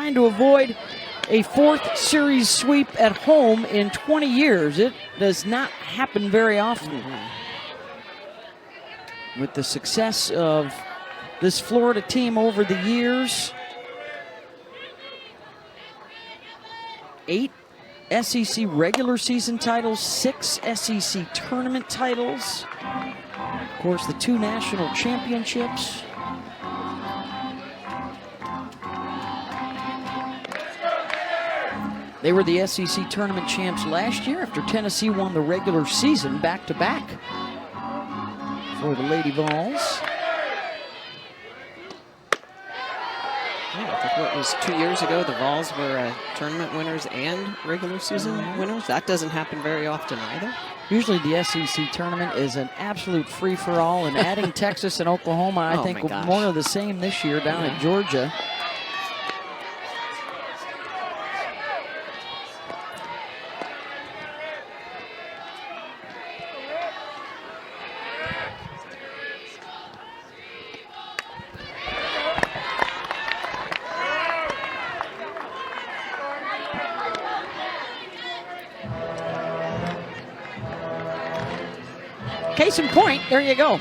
trying to avoid a fourth series sweep at home in 20 years. It does not happen very often. With the success of this Florida team over the years, 8 SEC regular season titles, 6 SEC tournament titles, of course the 2 national championships. They were the SEC tournament champs last year after Tennessee won the regular season back-to-back for the Lady Vols. Yeah, I think what was 2 years ago, the Vols were tournament winners and regular season winners. That doesn't happen very often either. Usually the SEC tournament is an absolute free-for-all, and adding Texas and Oklahoma, I think, more of the same this year down at Georgia. Case in point, there you go.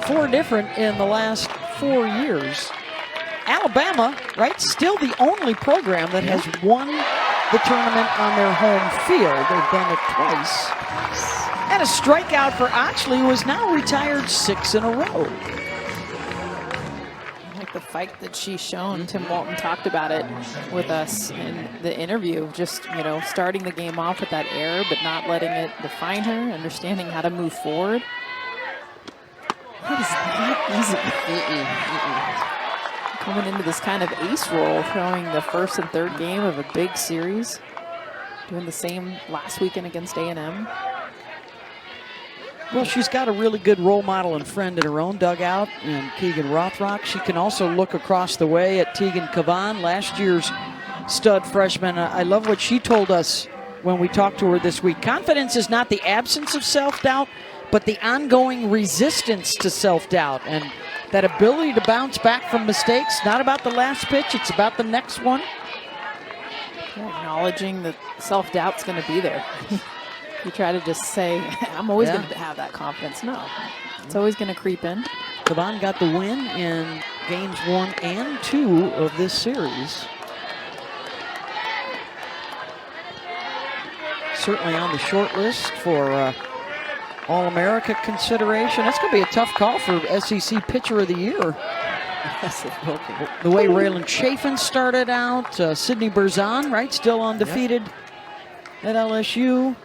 4 different in the last 4 years. Alabama, right, still the only program that has won the tournament on their home field. They've done it twice. And a strikeout for Oxley, who is now retired 6 in a row. The fight that she's shown. Tim Walton talked about it with us in the interview, just, you know, starting the game off with that error, but not letting it define her, understanding how to move forward. That is not easy. Coming into this kind of ace role, throwing the first and third game of a big series, doing the same last weekend against A&M. Well, she's got a really good role model and friend in her own dugout, and Keegan Rothrock. She can also look across the way at Tegan Cavan, last year's stud freshman. I love what she told us when we talked to her this week. Confidence is not the absence of self-doubt, but the ongoing resistance to self-doubt. And that ability to bounce back from mistakes, not about the last pitch, it's about the next one. Yeah, acknowledging that self-doubt's going to be there. You try to just say, I'm always going to have that confidence. No, it's always going to creep in. Cavan got the win in games 1 and 2 of this series. Certainly on the short list for All-America consideration. That's going to be a tough call for SEC Pitcher of the Year. Yes, it will be. The way Raylan Chafin started out, Sydney Berzon, right, still undefeated at LSU.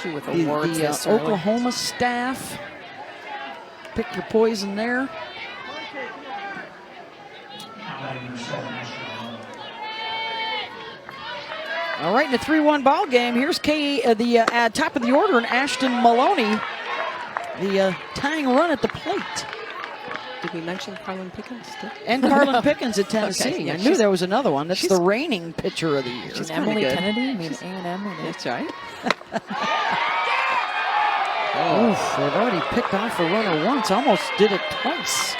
With awards the Oklahoma staff. Pick your poison there. All right, in a 3-1 ball game, here's the top of the order, and Ashton Maloney, the tying run at the plate. Did we mention Carlin Pickens too? And Carlin Pickens at Tennessee. Okay, yeah, I knew there was another one. That's the reigning pitcher of the year. She's Emily Kennedy. I mean, A&M. That's right. Oof, they've already picked off a runner once. Almost did it twice.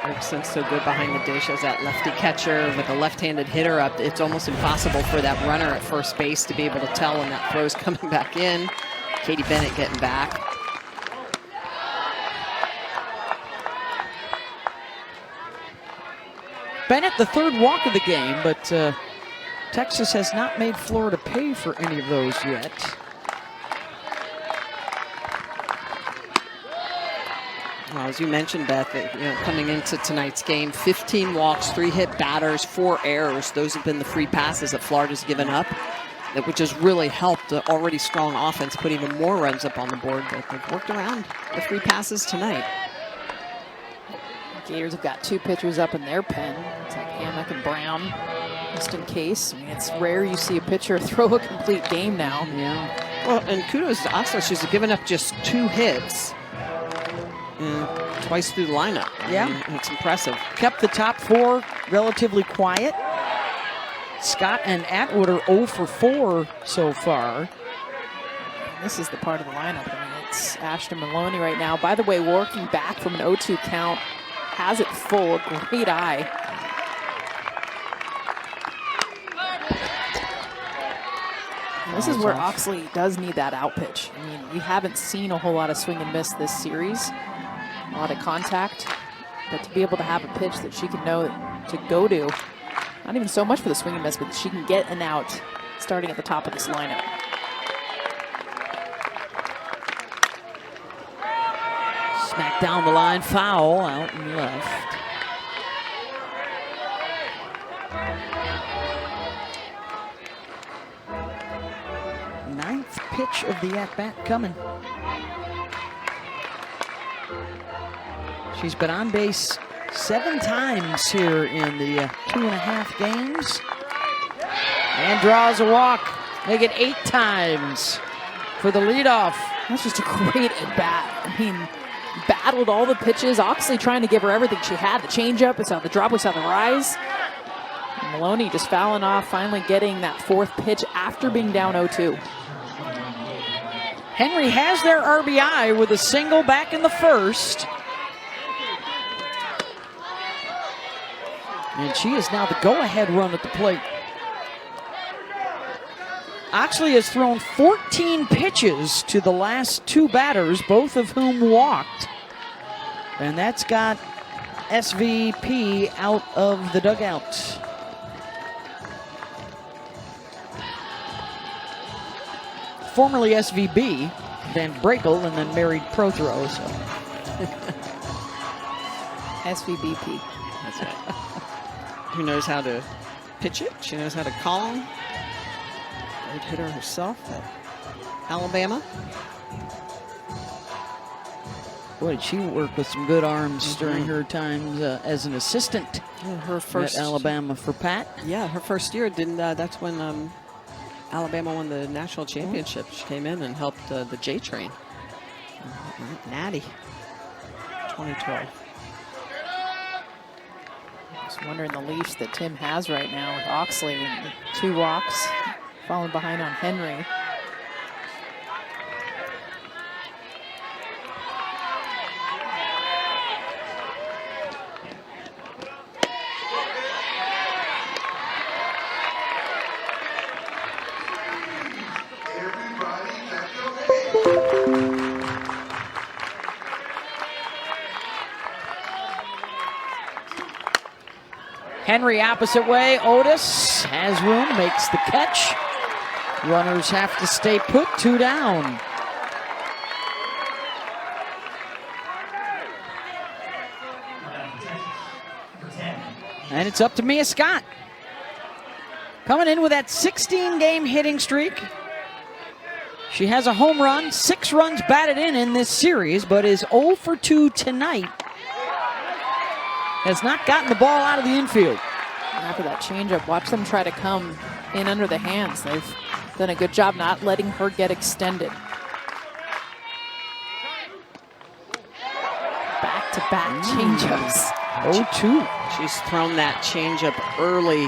Erickson's so good behind the dish as that lefty catcher with a left-handed hitter up. It's almost impossible for that runner at first base to be able to tell when that throw's coming back in. Katie Bennett getting back. Bennett, the third walk of the game, but Texas has not made Florida pay for any of those yet. Well, as you mentioned, Beth, coming into tonight's game, 15 walks, 3 hit batters, 4 errors. Those have been the free passes that Florida's given up, which has really helped the already strong offense put even more runs up on the board. But they've worked around the free passes tonight. Gators have got 2 pitchers up in their pen. It's like Hammock and Brown, just in case. I mean, it's rare you see a pitcher throw a complete game now. Yeah. Well, and kudos to Oxley. She's given up just 2 hits. Twice through the lineup. Yeah. I mean, it's impressive. Kept the top 4 relatively quiet. Scott and Atwood are 0 for 4 so far. This is the part of the lineup. I mean, it's Ashton Maloney right now. By the way, working back from an 0-2 count has it full, a great eye. And this is where Oxley does need that out pitch. I mean, we haven't seen a whole lot of swing and miss this series, a lot of contact, but to be able to have a pitch that she can know to go to, not even so much for the swing and miss, but she can get an out starting at the top of this lineup. Smack down the line, foul out and left. Ninth pitch of the at-bat coming. She's been on base 7 times here in the 2.5 games. And draws a walk. Make it 8 times for the leadoff. That's just a great at-bat. I mean, battled all the pitches. Oxley trying to give her everything she had. The changeup, we saw the drop, we saw the rise. And Maloney just fouling off, finally getting that 4th pitch after being down 0-2. Henry has their RBI with a single back in the 1st. And she is now the go-ahead run at the plate. Oxley has thrown 14 pitches to the last 2 batters, both of whom walked. And that's got SVP out of the dugout. Formerly SVB, Van Brakel, and then married Prothero. So. SVBP. That's right. Who knows how to pitch it? She knows how to call him. Great hitter herself at Alabama. Boy, did she work with some good arms during her times as an assistant her first, at Alabama for Pat. Yeah, her first year didn't. That's when Alabama won the national championship. She came in and helped the J train. Natty. 2012. Just wondering the leash that Tim has right now with Oxley. 2 walks, falling behind on Henry. Henry opposite way. Otis has room, makes the catch. Runners have to stay put, 2 down. And it's up to Mia Scott. Coming in with that 16-game hitting streak. She has a home run, 6 runs batted in this series, but is 0 for 2 tonight. Has not gotten the ball out of the infield. After that changeup, watch them try to come in under the hands. They've done a good job not letting her get extended. Back-to-back changeups. 0-2. She's thrown that changeup early,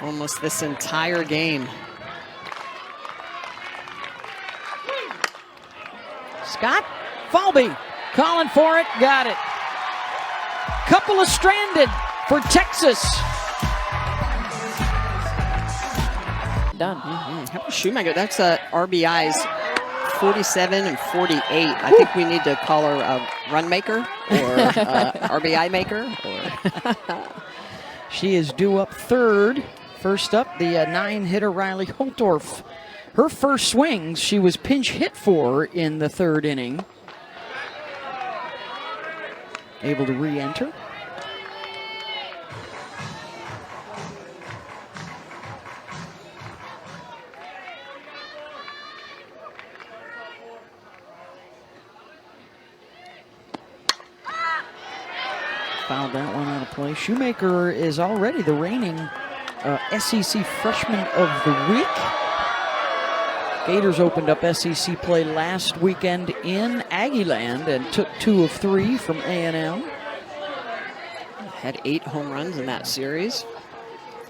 almost this entire game. Scott Falby calling for it, got it. Couple of stranded for Texas. Done. How about Shoemaker? That's RBIs 47 and 48. I think we need to call her a run maker or RBI maker. Or She is due up 3rd. First up, the 9-hitter Riley Holtorf. Her first swings, she was pinch hit for in the 3rd inning. Able to re-enter. Fouled that one out of play. Shoemaker is already the reigning SEC Freshman of the Week. Gators opened up SEC play last weekend in Aggieland and took 2 of 3 from A&M. had 8 home runs in that series.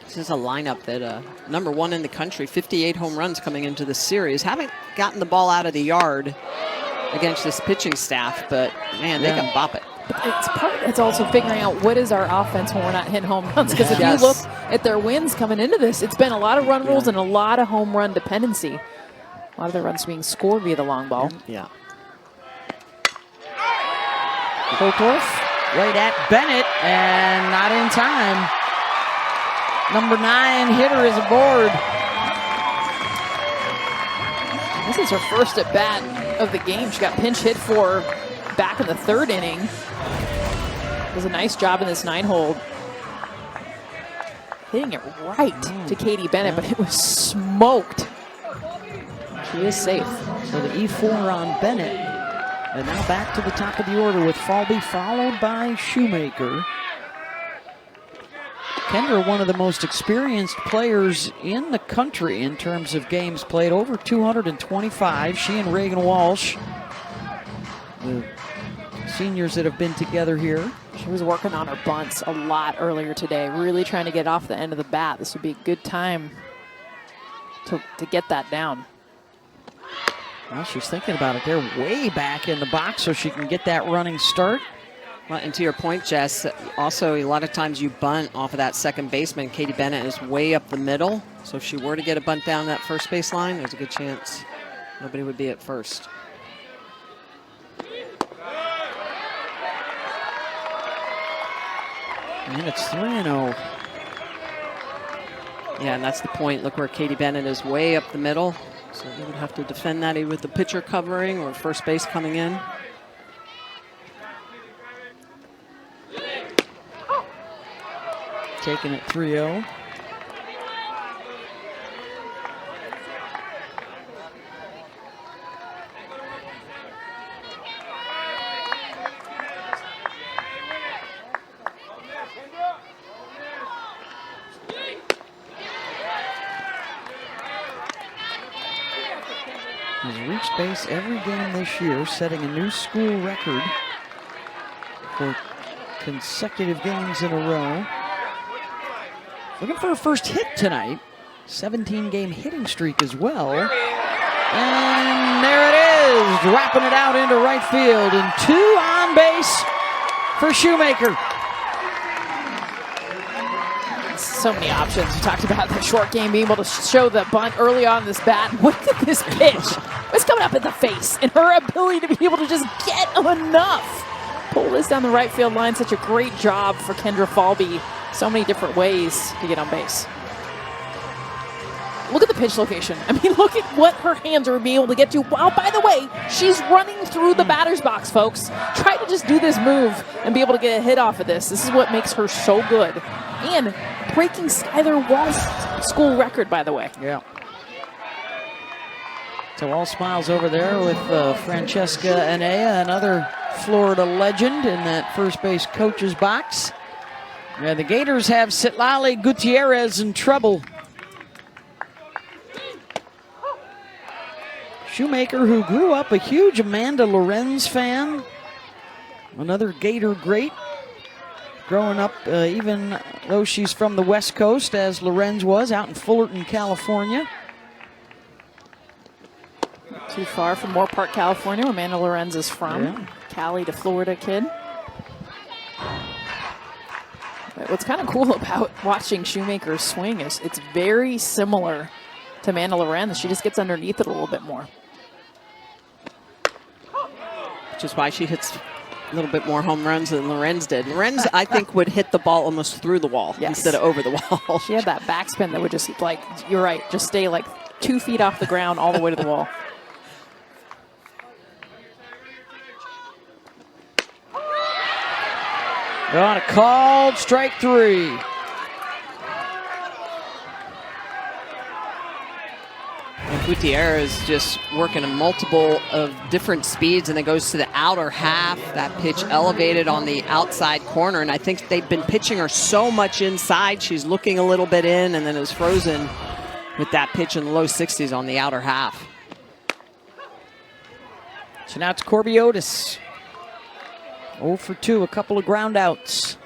This is a lineup that number 1 in the country, 58 home runs coming into the series. Haven't gotten the ball out of the yard against this pitching staff, but man, they can bop it. It's also figuring out what is our offense when we're not hitting home runs. Because if you look at their wins coming into this, it's been a lot of run rules and a lot of home run dependency. A lot of the runs being scored via the long ball. Yeah. Holtorf right at Bennett and not in time. Number 9 hitter is aboard. This is her first at bat of the game. She got pinch hit for back in the 3rd inning. Does a nice job in this 9-hole. Hitting it right to Katie Bennett, but it was smoked. She is safe. So the E4 on Bennett. And now back to the top of the order with Falby, followed by Shoemaker. Kendra, one of the most experienced players in the country in terms of games played, over 225. She and Reagan Walsh, the seniors that have been together here. She was working on her bunts a lot earlier today, really trying to get off the end of the bat. This would be a good time to get that down. Well, she's thinking about it. They're way back in the box so she can get that running start. Well, and to your point, Jess, also a lot of times you bunt off of that second baseman. Katie Bennett is way up the middle. So if she were to get a bunt down that first base line, there's a good chance nobody would be at first. And it's 3-0. Yeah, and that's the point. Look where Katie Bennett is, way up the middle. So you would have to defend that either with the pitcher covering or first base coming in. Taking it 3-0. Has reached base every game this year, setting a new school record for consecutive games in a row. Looking for her first hit tonight. 17-game hitting streak as well. And there it is, dropping it out into right field. And 2 on base for Shoemaker. So many options. You talked about the short game, being able to show the bunt early on in this bat. Look at this pitch. It's coming up in the face, and her ability to be able to just get enough. Pull this down the right field line. Such a great job for Kendra Falby. So many different ways to get on base. Look at the pitch location. I mean, look at what her hands are being able to get to. Wow, by the way, she's running through the batter's box, folks. Try to just do this move and be able to get a hit off of this. This is what makes her so good. And breaking Skylar Wall's school record, by the way. Yeah. So all smiles over there with Francesca Anea, another Florida legend in that first base coach's box. Yeah, the Gators have Citlali Gutierrez in trouble. Shoemaker, who grew up a huge Amanda Lorenz fan, another Gator great, growing up even though she's from the West Coast, as Lorenz was, out in Fullerton, California. Not too far from Moore Park, California, where Amanda Lorenz is from. Yeah. Cali to Florida kid. But what's kind of cool about watching Shoemaker swing is it's very similar to Amanda Lorenz. She just gets underneath it a little bit more. Which is why she hits a little bit more home runs than Lorenz did. Lorenz, I think, would hit the ball almost through the wall instead of over the wall. She had that backspin that would just, like, you're right, just stay like 2 feet off the ground all the way to the wall. On a called strike 3. And Gutierrez just working a multiple of different speeds, and it goes to the outer half. That pitch elevated on the outside corner, and I think they've been pitching her so much inside. She's looking a little bit in, and then is frozen with that pitch in the low 60s on the outer half. So now it's Corby Otis. 0 for 2, a couple of ground outs.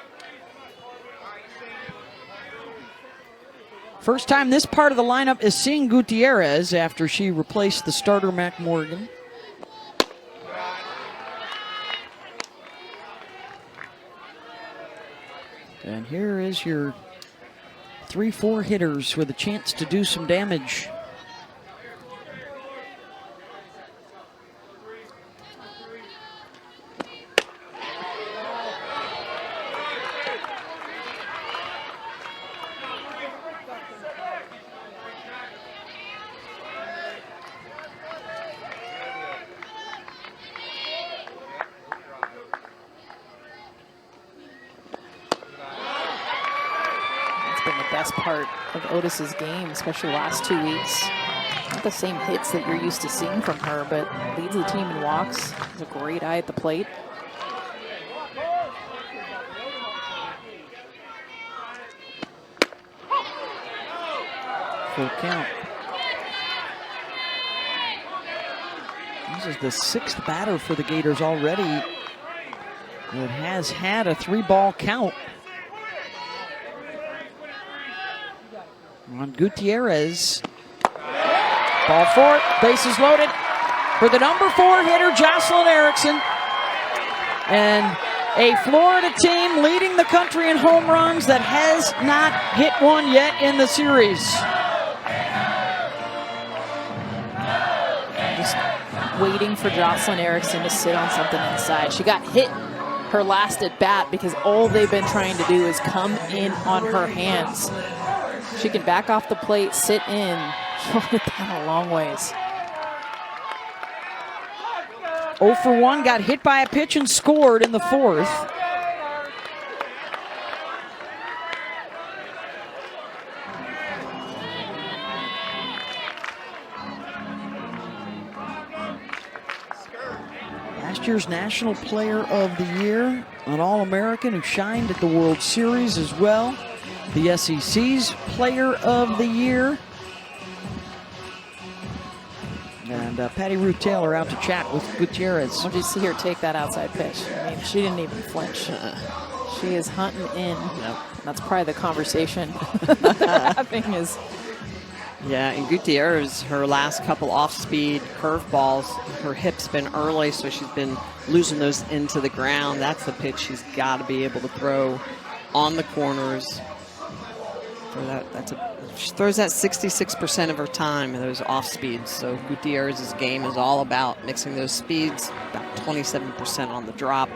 First time this part of the lineup is seeing Gutierrez after she replaced the starter Mac Morgan. here is your 3-4 hitters with a chance to do some damage. Best part of Otis's game, especially last 2 weeks. Not the same hits that you're used to seeing from her, but leads the team in walks. Has a great eye at the plate. Full count. This is the 6th batter for the Gators already. It has had a 3-ball count. On Gutierrez. Ball 4, bases loaded for the number 4 hitter, Jocelyn Erickson. And a Florida team leading the country in home runs that has not hit one yet in the series. Just waiting for Jocelyn Erickson to sit on something inside. She got hit her last at bat because all they've been trying to do is come in on her hands. She can back off the plate, sit in, she'll hit that a long ways. 0 for 1, got hit by a pitch and scored in the 4th. Last year's National Player of the Year, an All-American who shined at the World Series as well. The SEC's Player of the Year. And Patty Ruth Taylor out to chat with Gutierrez. What did you see her take that outside pitch? I mean, she didn't even flinch. She is hunting in. Yep. That's probably the conversation they're having is. Yeah, and Gutierrez, her last couple off-speed curveballs, her hip's been early, so she's been losing those into the ground. That's the pitch she's got to be able to throw on the corners. She throws that 66% of her time in those off speeds. So Gutierrez's game is all about mixing those speeds, about 27% on the drop.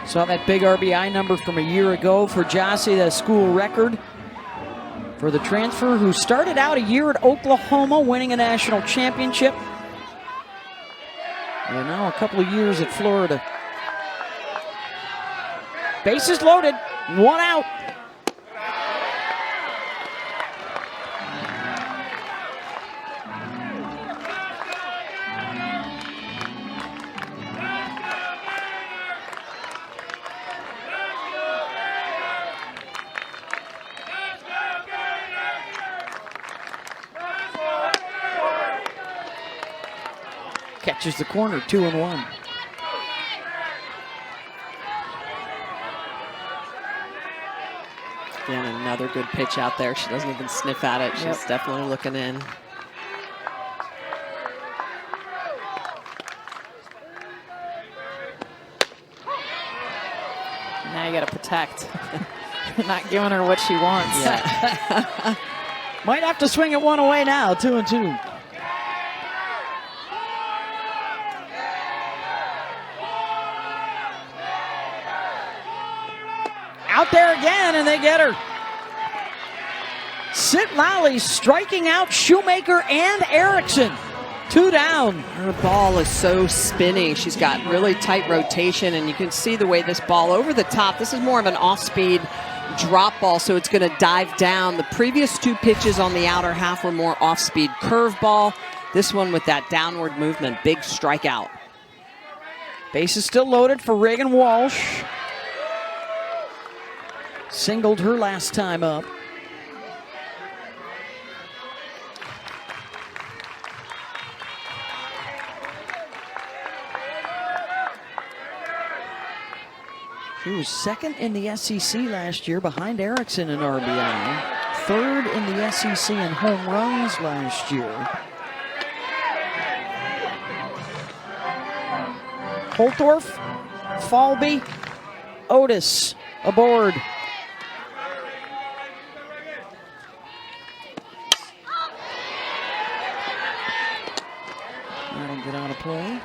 Saw that big RBI number from a year ago for Jossie, the school record for the transfer who started out a year at Oklahoma winning a national championship. And now a couple of years at Florida. Bases loaded, 1 out. Catches the corner, 2-1. Again, another good pitch out there. She doesn't even sniff at it. She's definitely looking in. Now you got to protect. Not giving her what she wants. Yeah. Might have to swing it one away now, 2-2. Out there again, and they get her. Sit Lally striking out Shoemaker and Erickson. 2 down. Her ball is so spinny. She's got really tight rotation, and you can see the way this ball over the top. This is more of an off-speed drop ball, so it's going to dive down. The previous 2 pitches on the outer half were more off-speed curve ball. This one with that downward movement, big strikeout. Base is still loaded for Reagan Walsh. Singled her last time up. She was 2nd in the SEC last year behind Erickson in RBI. 3rd in the SEC in home runs last year. Holtorf, Falby, Otis aboard. play.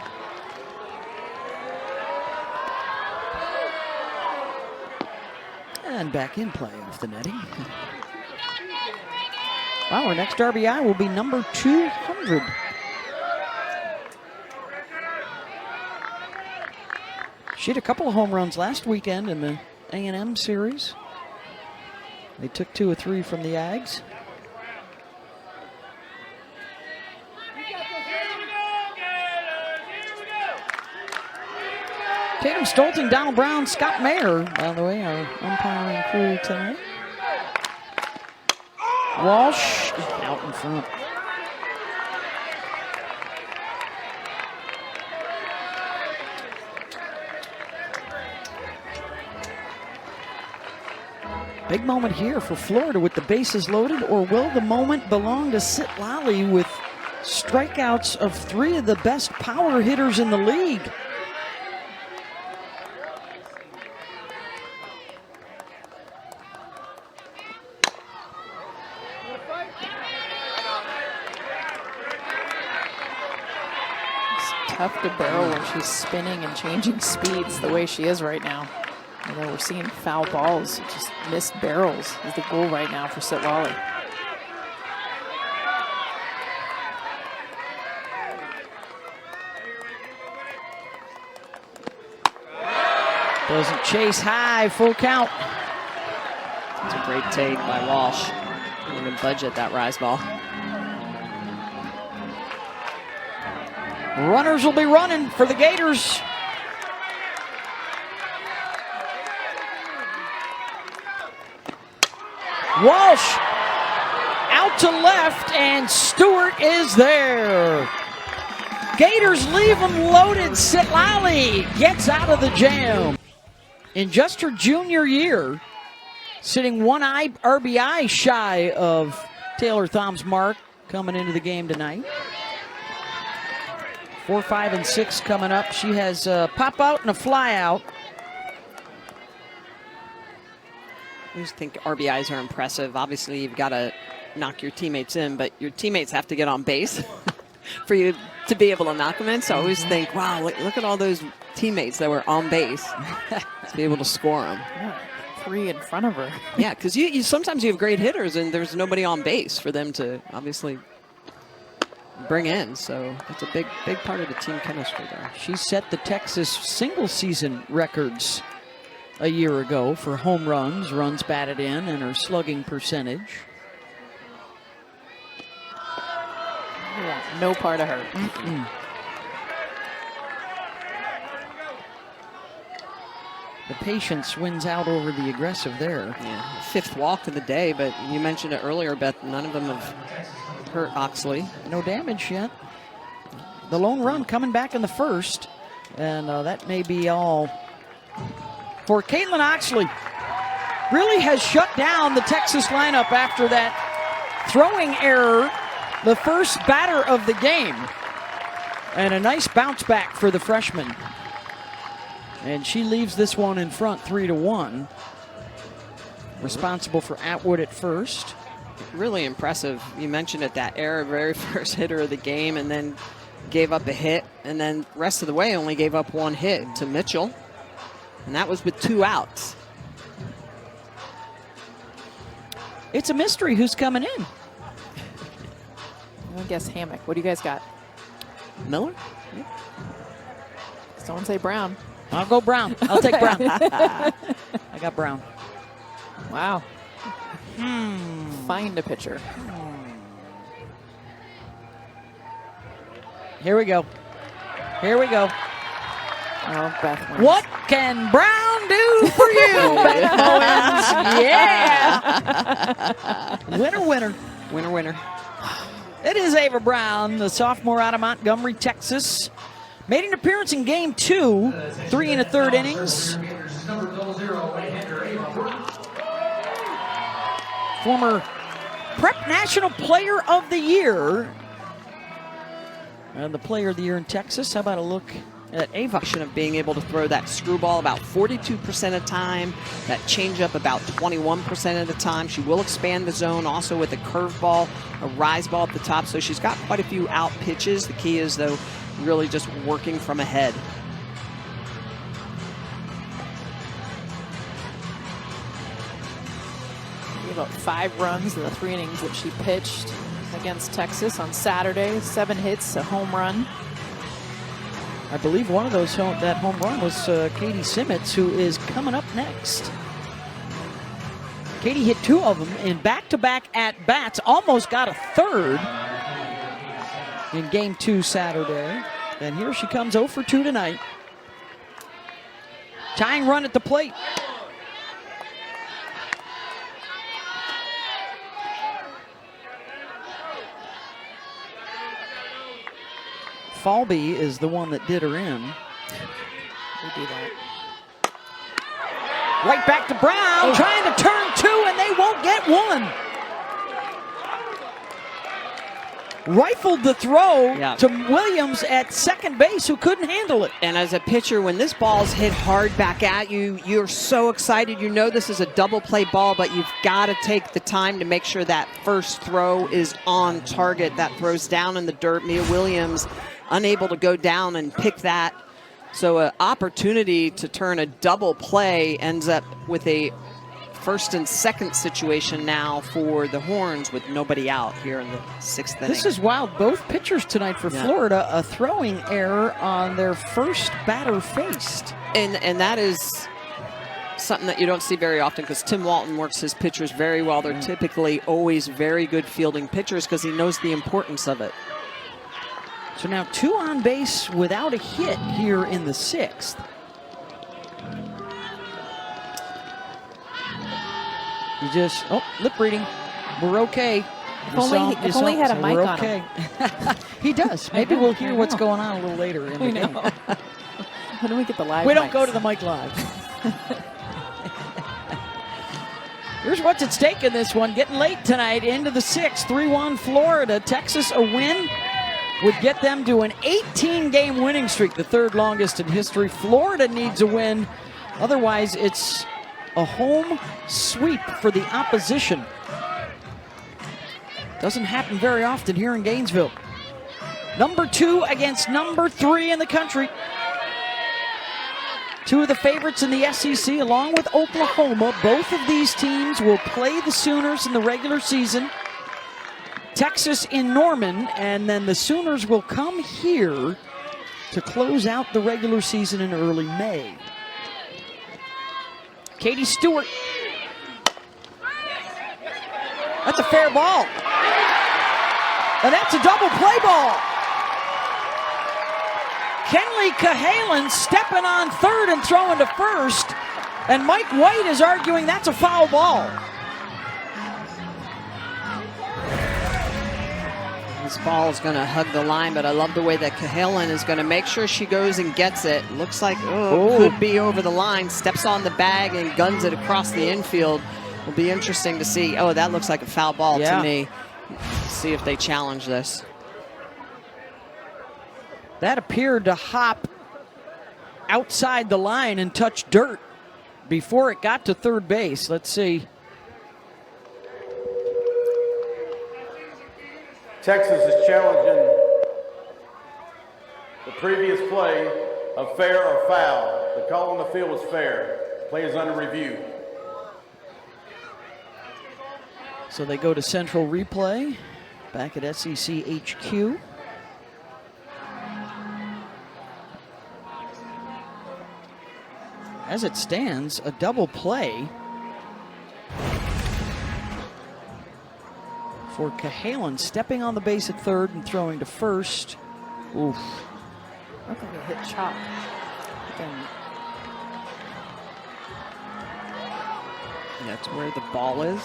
And back in play off the netting. Wow, our next RBI will be number 200. She had a couple of home runs last weekend in the A&M series. They took 2 of 3 from the Ags. Tatum Stolting, Donald Brown, Scott Mayer, by the way, our umpiring crew tonight. Walsh out in front. Big moment here for Florida with the bases loaded, or will the moment belong to Sitlali with strikeouts of 3 of the best power hitters in the league? Tough to barrel when she's spinning and changing speeds the way she is right now. Although we're seeing foul balls, just missed barrels is the goal right now for Sitlali. Doesn't chase high, full count. It's a great take by Walsh. Didn't even budget that rise ball. Runners will be running for the Gators. Walsh out to left, and Stewart is there. Gators leave them loaded. Sitlali gets out of the jam. In just her junior year, sitting 1 RBI shy of Taylor Thom's mark coming into the game tonight. 4, 5, and 6 coming up. She has a pop out and a fly out. I just think RBIs are impressive. Obviously, you've got to knock your teammates in, but your teammates have to get on base for you to be able to knock them in. So I always think, wow, look at all those teammates that were on base to be able to score them. Yeah, 3 in front of her. Yeah, because you sometimes you have great hitters and there's nobody on base for them to obviously bring in. So it's a big part of the team chemistry there. She set the Texas single season records a year ago for home runs, runs batted in, and her slugging percentage. Yeah, no part of her. The patience wins out over the aggressive there. Yeah, 5th walk of the day, but you mentioned it earlier, Beth, none of them have hurt Oxley. No damage yet. The lone run coming back in the first, and that may be all for Caitlin Oxley. Really has shut down the Texas lineup after that throwing error, the first batter of the game. And a nice bounce back for the freshman. And she leaves this one in front 3-1. Responsible for Atwood at first. Really impressive. You mentioned it, that error, very first hitter of the game, and then gave up a hit, and then rest of the way only gave up 1 hit to Mitchell. And that was with 2 outs. It's a mystery who's coming in. I guess Hammock. What do you guys got? Miller? Someone say Brown. I'll go Brown. I'll take Brown. I got Brown. Wow. Find a pitcher. Here we go. Here we go. Oh, Beth wins. What can Brown do for you, Beth Owens? Yeah. Winner, winner. Winner, winner. It is Ava Brown, the sophomore out of Montgomery, Texas. Made an appearance in game 2, 3 1/3 innings. Former Prep National Player of the Year. And the Player of the Year in Texas. How about a look at Ava? Of being able to throw that screwball about 42% of the time, that changeup about 21% of the time. She will expand the zone also with a curveball, a rise ball at the top. So she's got quite a few out pitches. The key is, though, really just working from ahead. About 5 runs in the 3 innings that she pitched against Texas on Saturday. 7 hits, a home run. I believe one of those that home run was Katie Simmons, who is coming up next. Katie hit 2 of them in back-to-back at-bats, almost got a third in Game 2 Saturday. And here she comes 0 for 2 tonight. Tying run at the plate. Falby is the one that did her in. We do that. Right back to Brown, trying to turn 2, and they won't get 1. Rifled the throw to Williams at second base, who couldn't handle it. And as a pitcher, when this ball's hit hard back at you, you're so excited. You know this is a double play ball, but you've got to take the time to make sure that first throw is on target. That throws down in the dirt. Mia Williams unable to go down and pick that. So an opportunity to turn a double play ends up with a first and second situation now for the Horns with nobody out here in the 6th inning. This is wild. Both pitchers tonight for Florida, a throwing error on their first batter faced. And that is something that you don't see very often, because Tim Walton works his pitchers very well. They're typically always very good fielding pitchers because he knows the importance of it. So now 2 on base without a hit here in the 6th. You just, lip reading. We're okay. If only had a mic on him. He does. Maybe we'll hear what's going on a little later in the game. When do we get the live We don't mics? go to the mic live. Here's what's at stake in this one. Getting late tonight into the 6th. 3-1 Florida. Texas, a win would get them to an 18-game winning streak, the 3rd longest in history. Florida needs a win. Otherwise, it's a home sweep for the opposition. Doesn't happen very often here in Gainesville. Number 2 against number 3 in the country. 2 of the favorites in the SEC, along with Oklahoma. Both of these teams will play the Sooners in the regular season. Texas in Norman, and then the Sooners will come here to close out the regular season in early May. Katie Stewart. That's a fair ball. And that's a double play ball. Kenley Cahalan stepping on third and throwing to first. And Mike White is arguing that's a foul ball. This ball is going to hug the line, but I love the way that Cahalan is going to make sure she goes and gets it. Looks like, could be over the line. Steps on the bag and guns it across the infield. Will be interesting to see. Oh, that looks like a foul ball to me. See if they challenge this. That appeared to hop outside the line and touch dirt before it got to third base. Let's see. Texas is challenging the previous play of fair or foul. The call on the field was fair. Play is under review. So they go to central replay back at SEC HQ. As it stands, a double play for Cahalan, stepping on the base at third and throwing to first. Oof. Looked like it hit chalk. That's where the ball is.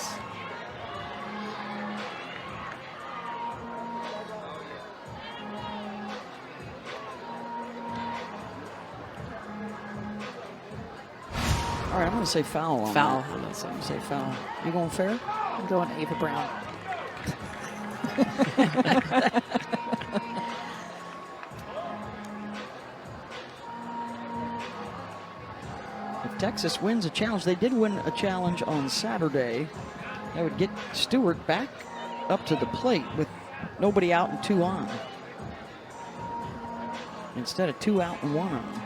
All right, I'm going to say foul on Foul. that. I'm going to say foul. You going fair? I'm going Ava Brown. If Texas wins a challenge, they did win a challenge on Saturday. That would get Stewart back up to the plate with nobody out and 2 on. instead of 2 out and 1 on.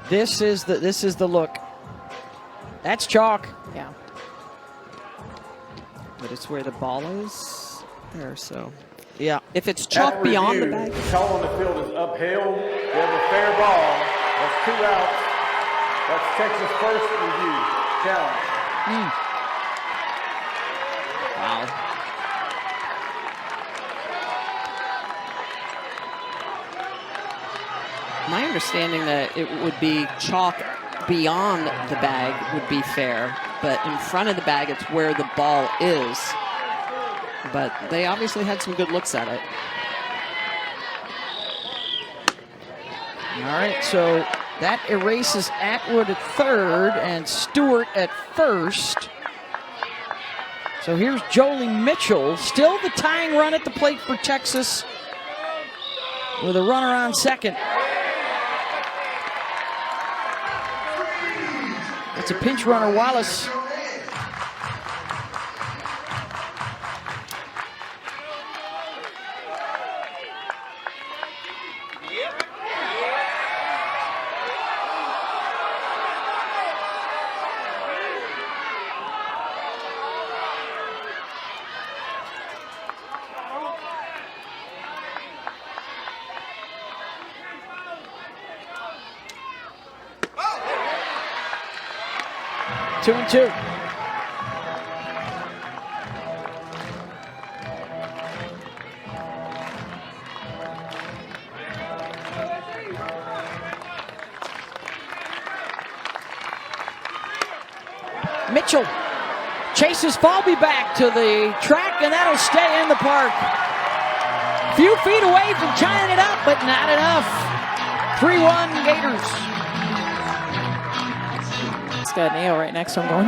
This is the look. That's chalk. Yeah. But it's where the ball is there, so. Yeah. If it's chalk After beyond the review, bag. The call on the field is upheld. We have a fair ball. That's 2 outs. That's Texas' first review. Challenge. Wow. My understanding that it would be chalk beyond the bag would be fair, but in front of the bag, it's where the ball is. But they obviously had some good looks at it. All right, so that erases Atwood at third and Stewart at first. So here's Jolie Mitchell, still the tying run at the plate for Texas with a runner on second. It's a pinch runner, Wallace. Two and two. Mitchell chases Falby back to the track, and that'll stay in the park. Few feet away from tying it up, but not enough. 3-1 Gators. Got Neo right next to him going,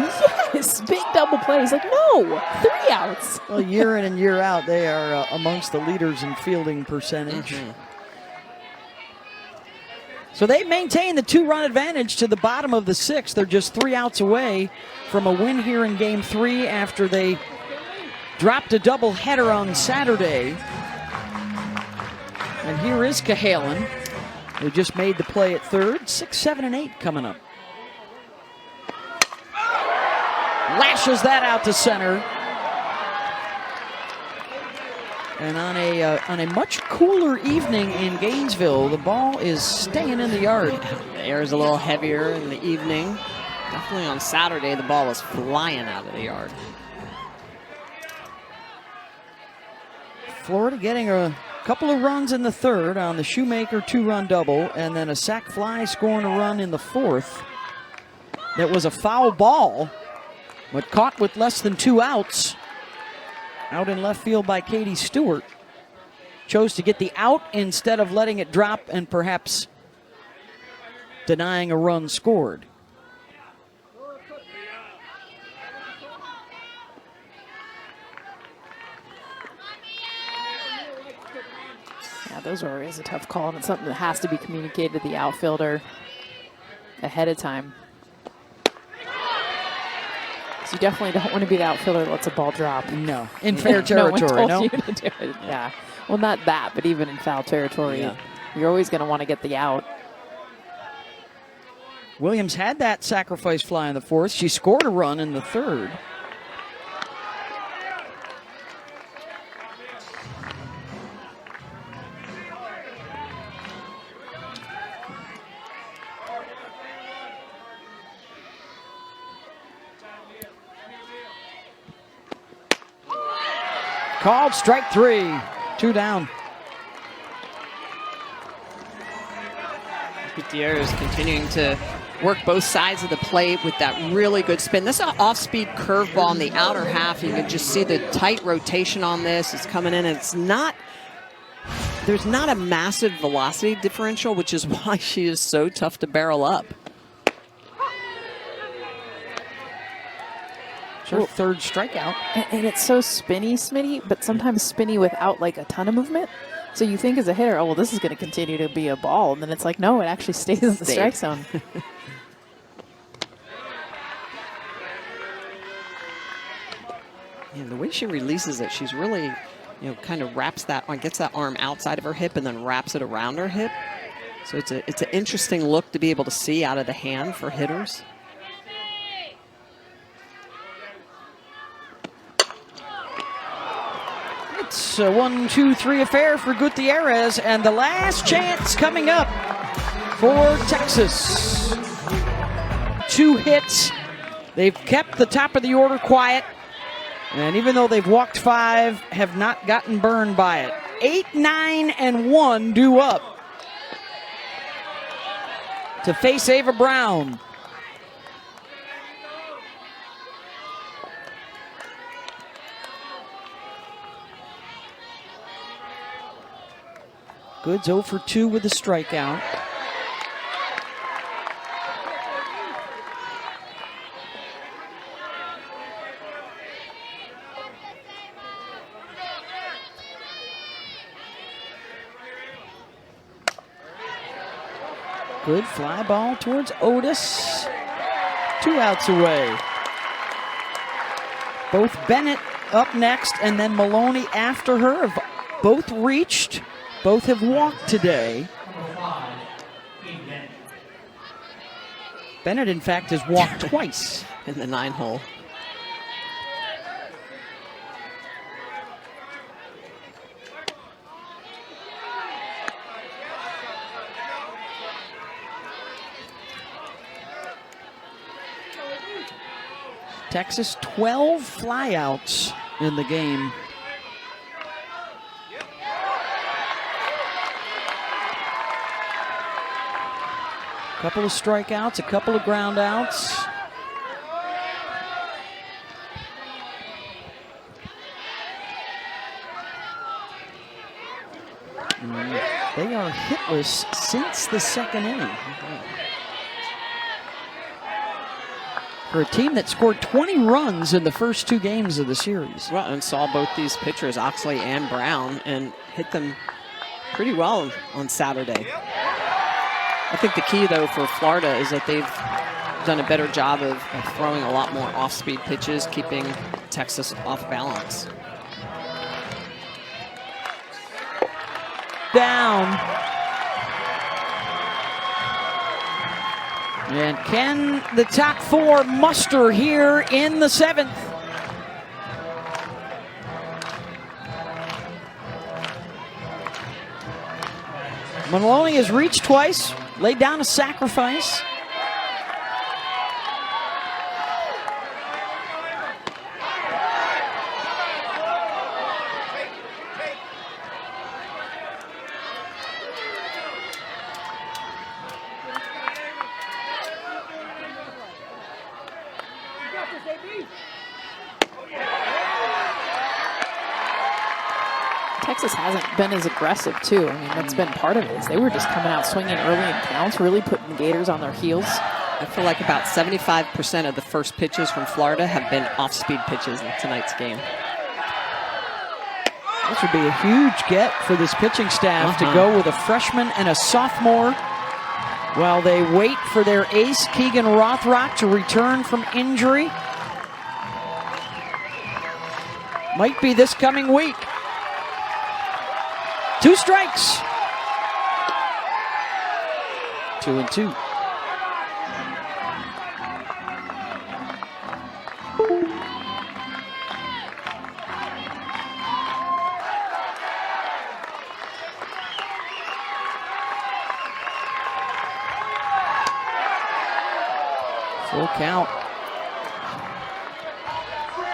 yes, big double play. He's like, no, 3 outs. Well, year in and year out, they are amongst the leaders in fielding percentage. So they maintain the 2-run advantage to the bottom of the 6th. They're just 3 outs away from a win here in Game 3 after they dropped a doubleheader on Saturday. And here is Cahalan, who just made the play at third. 6, 7, and 8 coming up. Lashes that out to center. And on a much cooler evening in Gainesville, the ball is staying in the yard. The air is a little heavier in the evening. Definitely on Saturday, the ball was flying out of the yard. Florida getting a couple of runs in the third on the Shoemaker 2-run double, and then a sac fly scoring a run in the 4th. That was a foul ball, but caught with less than 2 outs. Out in left field by Katie Stewart. Chose to get the out instead of letting it drop and perhaps denying a run scored. Yeah, those are always a tough call, and it's something that has to be communicated to the outfielder ahead of time. You definitely don't want to be the outfielder that lets a ball drop. No, in fair territory. No one told no. you to do it. Yeah. Well, not that, but even in foul territory, you're always going to want to get the out. Williams had that sacrifice fly in the 4th. She scored a run in the 3rd. Called strike 3, 2 down. Gutierrez continuing to work both sides of the plate with that really good spin. This is an off-speed curveball in the outer half. You can just see the tight rotation on this. It's coming in. It's not, there's not a massive velocity differential, which is why she is so tough to barrel up. Her 3rd strikeout. And it's so spinny, Smitty, but sometimes spinny without like a ton of movement. So you think as a hitter, oh, well, this is going to continue to be a ball. And then it's like, no, it actually stays in the strike zone. And the way she releases it, she's really, kind of wraps that, gets that arm outside of her hip and then wraps it around her hip. So it's an interesting look to be able to see out of the hand for hitters. It's a 1-2-3 affair for Gutierrez, and the last chance coming up for Texas. 2 hits. They've kept the top of the order quiet, and even though they've walked 5, have not gotten burned by it. 8, 9, and 1 due up to face Ava Brown. Goods 0 for 2 with a strikeout. Good fly ball towards Otis. 2 outs away. Both Bennett up next and then Maloney after her have both reached. Both have walked today. Bennett, in fact, has walked twice in the 9-hole. Texas 12 flyouts in the game. A couple of strikeouts, a couple of ground outs. They are hitless since the 2nd inning. For a team that scored 20 runs in the first 2 games of the series. Well, and saw both these pitchers, Oxley and Brown, and hit them pretty well on Saturday. I think the key, though, for Florida is that they've done a better job of throwing a lot more off-speed pitches, keeping Texas off balance. Down. And can the top 4 muster here in the 7th? Maloney has reached twice, laid down a sacrifice. Texas hasn't been as aggressive, too. I mean, that's been part of it. Is they were just coming out swinging early in counts, really putting the Gators on their heels. I feel like about 75% of the first pitches from Florida have been off-speed pitches in tonight's game. This would be a huge get for this pitching staff to go with a freshman and a sophomore while they wait for their ace, Keegan Rothrock, to return from injury. Might be this coming week. 2 strikes. 2-2. Full count.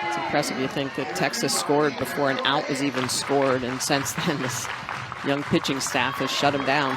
It's impressive. You think that Texas scored before an out was even scored, and since then this young pitching staff has shut them down.